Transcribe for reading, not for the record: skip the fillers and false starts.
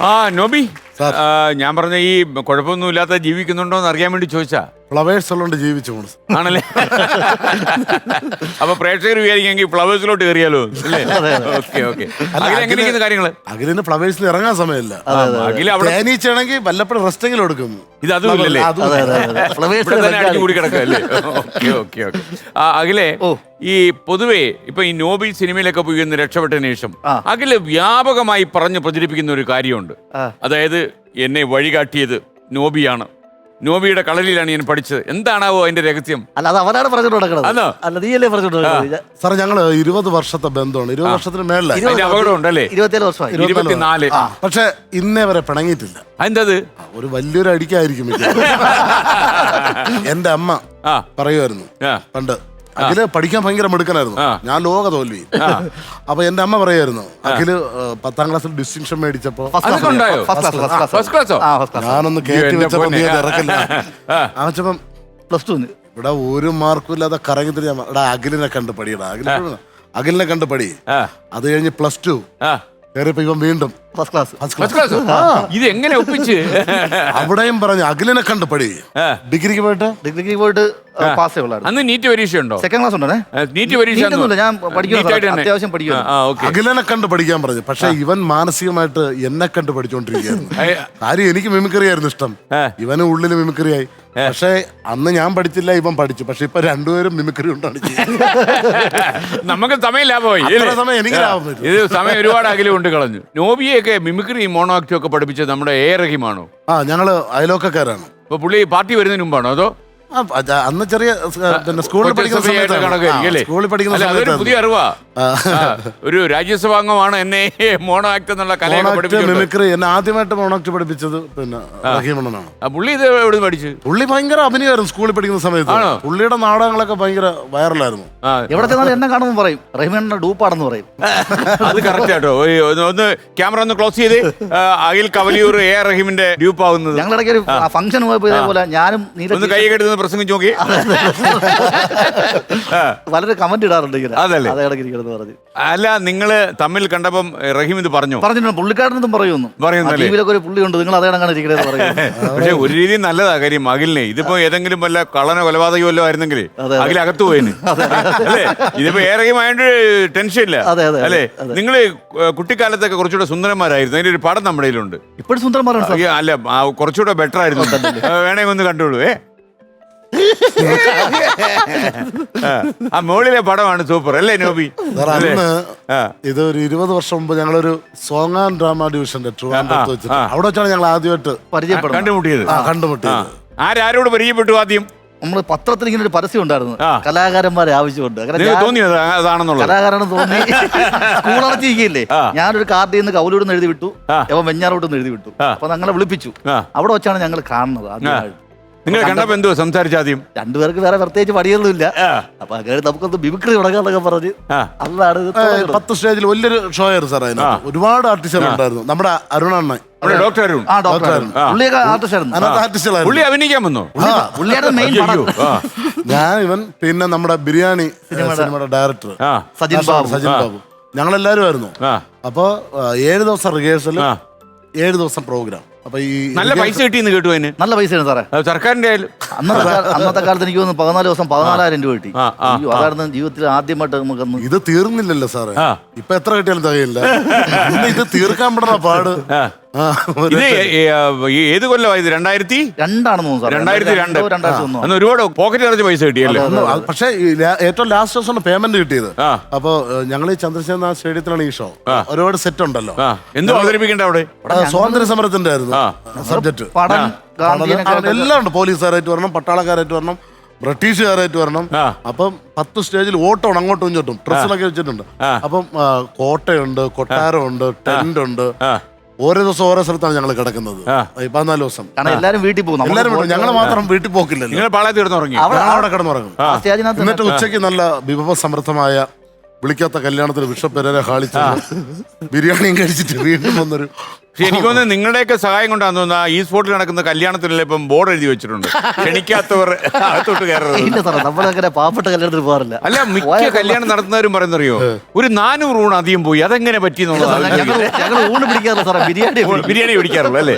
ആ നോബി, ഞാൻ പറഞ്ഞ ഈ കുഴപ്പമൊന്നുമില്ലാത്ത ജീവിക്കുന്നുണ്ടോ എന്ന് അറിയാൻ വേണ്ടി ചോദിച്ചാ. ഫ്ലവേഴ്സ് ഉള്ളതുകൊണ്ട് ജീവിച്ചു പോണു ആണല്ലേ? അപ്പൊ പ്രേക്ഷകർ വിചാരിക്കെങ്കിൽ ഫ്ലവേഴ്സിലോട്ട് കയറിയാലോ? Okay okay. എങ്ങനെയൊക്കെയാണ് കാര്യങ്ങള്? അഖിലിന് ഫ്ലവേഴ്സിൽ ഇറങ്ങാൻ സമയമില്ല. അഖില അവിടെ തേനീച്ചാണെങ്കിൽ വല്ലപ്പോഴും റെസ്റ്റെങ്കിലും എടുക്കും. ഇത് അതുമില്ലല്ലേ? കൂടി കിടക്കല്ലേ? Okay okay okay. അഖിലെ, ഈ പൊതുവേ ഇപ്പൊ ഈ നോബി സിനിമയിലൊക്കെ പോയി ഒന്ന് രക്ഷപ്പെട്ടതിന് ശേഷം അഖില് വ്യാപകമായി പറഞ്ഞു പ്രചരിപ്പിക്കുന്ന ഒരു കാര്യമുണ്ട്. അതായത് എന്നെ വഴികാട്ടിയത് നോബിയാണ്, നോബിയുടെ കളരിയിലാണ് ഞാൻ പഠിച്ചത്. എന്താണാവോ അതിന്റെ രഹസ്യം? അല്ല, അത് അവരാണ് പറഞ്ഞിട്ടുണ്ടാക്കുന്നത്. സാറേ, ഞങ്ങള് 20 വർഷത്തെ ബന്ധമാണ്. 20 വർഷത്തിന് മേളിലായി. അപകടം ഉണ്ടല്ലേ? 27 വർഷമായി. 24. പക്ഷെ ഇന്നേ വരെ പിണങ്ങിയിട്ടില്ല. എന്തത്? ഒരു വലിയൊരു അടിക്കായിരിക്കും. എന്റെ അമ്മ പറയുമായിരുന്നു പണ്ട്, അഖില് പഠിക്കാൻ ഭയങ്കര മിടുക്കനായിരുന്നു, ഞാൻ ലോക തോൽവി. അപ്പൊ എന്റെ അമ്മ പറയായിരുന്നു, അഖില് 10ാം ക്ലാസ്സിൽ ഡിസ്റ്റിങ്ഷൻ മേടിച്ചപ്പോ ഞാനൊന്ന് കയറ്റി വെച്ചപ്പോ നീ ഇറക്കില്ല. ആച്ചപ്പം +2 ഇവിടെ ഒരു മാർക്കും ഇല്ലാതെ കറങ്ങി തിരിഞ്ഞ അഖിലിനെ കണ്ട് പഠിയടാ, അഖിലിനെ കണ്ട് പഠി. അത് കഴിഞ്ഞ് +2 കയറിയപ്പോ ഇവൻ വീണ്ടും ഫസ്റ്റ് ക്ലാസ്. ഇത് എങ്ങനെ ഒപ്പിച്ച്? അവിടെയും പറഞ്ഞു അഖിലിനെ കണ്ട് പഠി. ഡിഗ്രിക്ക് പോയിട്ട് പാസ് ഉള്ളായിരുന്നു. അന്ന് നീറ്റ് പരീക്ഷ ഉണ്ടോ? സെക്കൻഡ് ക്ലാസ് ഉണ്ടേ. നീറ്റ് പരീക്ഷ ഞാൻ പഠിക്കുന്നു, അത്യാവശ്യം പഠിക്കുന്നു. അഖിലിനെ കണ്ട് പഠിക്കാൻ പറഞ്ഞു. പക്ഷെ ഇവൻ മാനസികമായിട്ട് എന്നെ കണ്ട് പഠിച്ചോണ്ടിരിക്കുകയായിരുന്നു. കാര്യം എനിക്ക് മിമിക്രി ആയിരുന്നു ഇഷ്ടം, ഇവന് ഉള്ളിൽ മിമിക്രി ആയി. പക്ഷെ അന്ന് ഞാൻ പഠിച്ചില്ല, ഇവൻ പഠിച്ചു. പക്ഷെ ഇപ്പൊ രണ്ടുപേരും മിമിക്രി കൊണ്ടാണ് നമുക്ക് സമയം ലാഭമായി. എനിക്ക് ലാഭം. ഇത് സമയം ഒരുപാട് അകലെ കൊണ്ട് കളഞ്ഞു. നോബിയൊക്കെ മിമിക്രി മോണോ ആക്ടും ഒക്കെ പഠിപ്പിച്ചത് നമ്മുടെ റഹീമാണോ? ഞങ്ങള് അയലോക്കക്കാരാണ്. അപ്പൊ പുള്ളി പാർട്ടി വരുന്നതിന് മുമ്പാണോ അതോ അന്ന് ചെറിയ സ്കൂളിൽ പഠിക്കുന്ന പുതിയ അറിവാ? ഒരു രാജ്യസഭാംഗമാണ് എന്നെ മോണോ ആക്ട് എന്നുള്ള മിമിക്രി എന്നെ ആദ്യമായിട്ട് മോണോ ആക്ട് പഠിപ്പിച്ചത് പിന്നെ റഹീമണ്ണനാണ്. പുള്ളി ഇത് എവിടെ പഠിച്ചു? പുള്ളി ഭയങ്കര അഭിനയമായിരുന്നു സ്കൂളിൽ പഠിക്കുന്ന സമയത്ത്. പുള്ളിയുടെ നാടകങ്ങളൊക്കെ ഭയങ്കര വൈറലായിരുന്നു. എവിടെ ചെന്നാലും എന്നെ കാണുമ്പോൾ പറയും റഹീമണ്ണ ഡൂപ്പാണെന്ന് പറയും. അത് കറക്റ്റ് ആട്ടോ. ഒന്ന് ക്യാമറ ഒന്ന് ക്ലോസ് ചെയ്ത് അഖിൽ കവലിയൂർ റഹീമിന്റെ ഡ്യൂപ്പ് ആവുന്നത്. ഞങ്ങളിടയ്ക്ക് ഒരു ഫംഗ്ഷൻ പോയപ്പോ ഇതേപോലെ ഞാനും കൈ കെടുത്ത് പ്രസംഗിച്ച് നോക്കി വളരെ കമന്റ് ഇടാറുണ്ട്. അല്ല, നിങ്ങള് തമ്മിൽ കണ്ടപ്പം റഹീം ഇത് പറഞ്ഞിട്ടുണ്ട്. പുള്ളിക്കാരനൊന്നും പറയുമെന്നും ഒരു പുള്ളിയുണ്ട്, നിങ്ങൾ അതേ കണ്ടിരിക്കണേന്ന് പറയും. പക്ഷെ ഒരു രീതിയിൽ നല്ലതാ കാര്യം. അഖിലിനെ ഇതിപ്പോ ഏതെങ്കിലും വല്ല കള്ളനോ കൊലപാതകയോ വല്ലോ ആയിരുന്നെങ്കിൽ അഖിൽ അകത്ത് പോയിന്. അല്ലേ? ഇതിപ്പോ റഹീം ആയതുകൊണ്ട് ടെൻഷൻ ഇല്ല അല്ലേ? നിങ്ങള് കുട്ടിക്കാലത്തൊക്കെ കുറച്ചുകൂടെ സുന്ദരന്മാരായിരുന്നു. അതിന്റെ ഒരു പടം നമ്മുടെ കയ്യിലുണ്ട്. ഇപ്പോഴും സുന്ദരന്മാരാണ്. അല്ല, കുറച്ചുകൂടെ ബെറ്റർ ആയിരുന്നു. വേണമെങ്കിൽ ഒന്ന് കണ്ടോളൂ. ആ മോളിലെ പടമാണ് സൂപ്പർ അല്ലേ നോബി? ഇത് ഒരു 20 വർഷം മുമ്പ് ഞങ്ങളൊരു സോങ് ആൻഡ് ഡ്രാമ ഡിവിഷന്റെ ട്രിവാൻഡ്രത്ത് വെച്ചിട്ട് അവിടെ വെച്ചാണ് ഞങ്ങൾ ആദ്യമായിട്ട് കണ്ടുമുട്ടിയത്. ആരോട് പരിചയപ്പെട്ടു ആദ്യം? നമ്മള് പത്രത്തിൽ ഇങ്ങനെ ഒരു പരസ്യം ഉണ്ടായിരുന്നു, കലാകാരന്മാരെ ആവശ്യമുണ്ട്. കലാകാരനെന്ന് തോന്നി. സ്കൂൾ അടച്ചിരിക്കല്ലേ, ഞാനൊരു കാർഡിൽ നിന്ന് കൗലൂടെന്ന് എഴുതി വിട്ടു, വെഞ്ഞാറോട്ടെന്ന് എഴുതി വിട്ടു. അപ്പൊ ഞങ്ങളെ വിളിപ്പിച്ചു. അവിടെ വെച്ചാണ് ഞങ്ങൾ കാണുന്നത് ആദ്യമായിട്ട്. നിങ്ങൾ കണ്ടപ്പോ എന്തോ സംസാരിച്ച? ആദ്യം രണ്ടുപേർക്ക് വേറെ പ്രത്യേകിച്ച് പണിയൊന്നും ഇല്ല. അപ്പൊ അങ്ങനെ നമുക്കൊന്ന് മിമിക്രി തുടങ്ങാന്നൊക്കെ പറഞ്ഞ് അതാണ് 10 സ്റ്റേജിൽ വലിയൊരു ഷോ ആയിരുന്നു സാർ. അതിനകത്ത് ഒരുപാട് ആർട്ടിസ്റ്റുകൾ ഉണ്ടായിരുന്നു. നമ്മുടെ അരുണണ്ണൻ, ഡോക്ടർ അരുൺ, പുള്ളി അഭിനയിക്കാൻ വന്നു. ഞാൻ ഇവൻ പിന്നെ നമ്മുടെ ബിരിയാണി സിനിമയുടെ ഡയറക്ടർ സജിൻ ബാബു, ഞങ്ങളെല്ലാരും ആയിരുന്നു. അപ്പൊ 7 ദിവസം റിഹേഴ്സൽ, 7 ദിവസം പ്രോഗ്രാം. അപ്പൊ ഈ നല്ല പൈസ കിട്ടിയെന്ന് കേട്ടു. അതിന് നല്ല പൈസയാണ് സാറേ. സർക്കാരിന്റെ അന്നത്തെ കാലത്ത് എനിക്ക് തോന്നുന്നു 14 ദിവസം 14,000 രൂപ കിട്ടി. അതായിരുന്നു ജീവിതത്തിൽ ആദ്യമായിട്ട് നമുക്കൊന്ന്. ഇത് തീർന്നില്ലല്ലോ സാറേ, ഇപ്പൊ എത്ര കിട്ടിയാലും തികയില്ല. ഇത് തീർക്കാൻ പെടുന്ന പാട്. ഏത് കൊല്ലമായത്? 2002 അന്ന് ഒരുപാട് പോക്കറ്റ് നിറച്ച് പൈസ കിട്ടിയല്ലേ? പക്ഷെ ഏറ്റവും ലാസ്റ്റ് ദിവസമാണ് പേയ്മെന്റ് കിട്ടിയത്. അപ്പൊ ഞങ്ങൾ ഈ ചന്ദ്രശേഖര സ്റ്റേഡിയത്തിലാണ് ഈ ഷോ. ഒരുപാട് സെറ്റ് ഉണ്ടല്ലോ. എന്തോ അവതരിപ്പിക്കണ്ട അവിടെ? സ്വാതന്ത്ര്യ സമരത്തിന്റെ ആയിരുന്നു സബ്ജക്ട്. എല്ലാം ഉണ്ട്. പോലീസുകാരായിട്ട് വരണം, പട്ടാളക്കാരായിട്ട് വരണം, ബ്രിട്ടീഷുകാരായിട്ട് വരണം. അപ്പം 10 സ്റ്റേജിൽ ഓട്ടമാണ് അങ്ങോട്ടും ഇങ്ങോട്ടും. ഡ്രസ്സിലൊക്കെ വെച്ചിട്ടുണ്ട്. അപ്പം കോട്ടയുണ്ട്, കൊട്ടാരമുണ്ട്, ടെന്റ് ഉണ്ട്. ഓരോ ദിവസം ഓരോ സ്ഥലത്താണ് ഞങ്ങൾ കിടക്കുന്നത്. 14 ദിവസം എല്ലാവരും വീട്ടിൽ പോകും. ഞങ്ങൾ മാത്രം വീട്ടിൽ പോക്കില്ലല്ലോ, അവിടെ കിടന്നുറങ്ങും. എന്നിട്ട് ഉച്ചയ്ക്ക് നല്ല വിഭവ സമൃദ്ധമായ വിളിക്കാത്ത കല്യാണത്തിന് ബിഷപ്പ് പെരേര ഹാളിച്ച് ബിരിയാണിയും കഴിച്ചിട്ട് വീണ്ടും വന്നൊരു പക്ഷെ എനിക്ക് തോന്നുന്നത് നിങ്ങളുടെയൊക്കെ സഹായം കൊണ്ടാന്ന് തോന്നുന്നു ഈ സ്പോട്ടിൽ നടക്കുന്ന കല്യാണത്തിനെല്ലാം ഇപ്പം ബോർഡ് എഴുതി വെച്ചിട്ടുണ്ട് ക്ഷണിക്കാത്തവർ അകത്തോട്ട് കയറുന്നത്. ഇല്ല സാറേ, നമ്മളങ്ങനെ പാവപ്പെട്ട കല്യാണത്തിന് പോകാറില്ല. അല്ല, മിക്ക കല്യാണം നടത്തുന്നവരും പറയുന്നറിയോ ഒരു 400 ഊണ് അധികം പോയി, അതെങ്ങനെ പറ്റിയെന്നുള്ളത് ഞങ്ങൾ ഊണ് പിടിക്കാറില്ല സാറേ, ബിരിയാണി ബിരിയാണി പിടിക്കാറുള്ളൂ അല്ലേ?